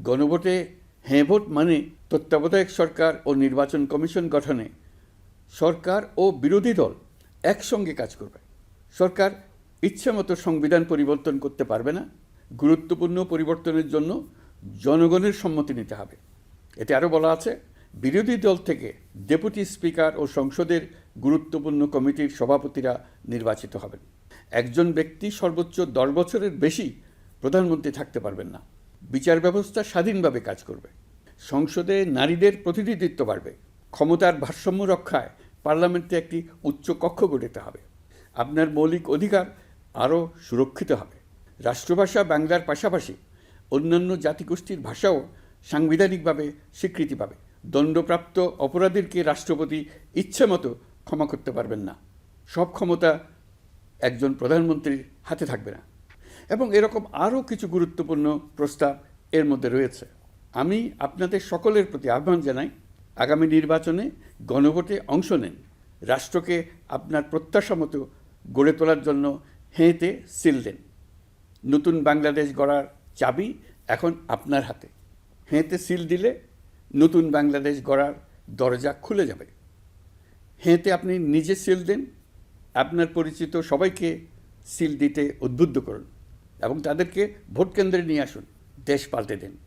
গণভোটে হ্যাঁ ভোট মানে তত্ত্বাবধায়ক সরকার ও নির্বাচন কমিশন গঠনে সরকার ও বিরোধী দল একসঙ্গে কাজ করবে। সরকার ইচ্ছামতো সংবিধান পরিবর্তন করতে পারবে না। গুরুত্বপূর্ণ পরিবর্তনের জন্য জনগণের সম্মতি নিতে হবে। এতে আরও বলা আছে, বিরোধী দল থেকে ডেপুটি স্পিকার ও সংসদের গুরুত্বপূর্ণ কমিটির সভাপতিরা নির্বাচিত হবেন। একজন ব্যক্তি সর্বোচ্চ 10 বছরের বেশি প্রধানমন্ত্রী থাকতে পারবেন না। বিচার ব্যবস্থা স্বাধীনভাবে কাজ করবে। সংসদে নারীদের প্রতিনিধিত্ব বাড়বে। ক্ষমতার ভারসাম্য রক্ষায় পার্লামেন্টে একটি উচ্চ কক্ষ গঠিত হবে। আপনার মৌলিক অধিকার আরও সুরক্ষিত হবে। রাষ্ট্রভাষা বাংলার পাশাপাশি অন্যান্য জাতিগোষ্ঠীর ভাষাও সাংবিধানিকভাবে স্বীকৃতি পাবে। দণ্ডপ্রাপ্ত অপরাধীকে রাষ্ট্রপতি ইচ্ছামতো ক্ষমা করতে পারবেন না। সব ক্ষমতা একজন প্রধানমন্ত্রীর হাতে থাকবে না। এবং এরকম আরও কিছু গুরুত্বপূর্ণ প্রস্তাব এর মধ্যে রয়েছে। আমি আপনাদের সকলের প্রতি আহ্বান জানাই, আগামী নির্বাচনে গণভোটে অংশ নেন। রাষ্ট্রকে আপনার প্রত্যাশা মতো গড়ে তোলার জন্য হেঁতে সিল দেন। নতুন বাংলাদেশ গড়ার চাবি এখন আপনার হাতে। হেঁতে সিল দিলে নতুন বাংলাদেশ গড়ার দরজা খুলে যাবে। হেঁতে আপনি নিজে সিল দেন, আপনার পরিচিত সবাইকে সিল দিতে উদ্বুদ্ধ করুন এবং তাদেরকে ভোট কেন্দ্রে নিয়ে আসুন। দেশ পাল্টে দিন।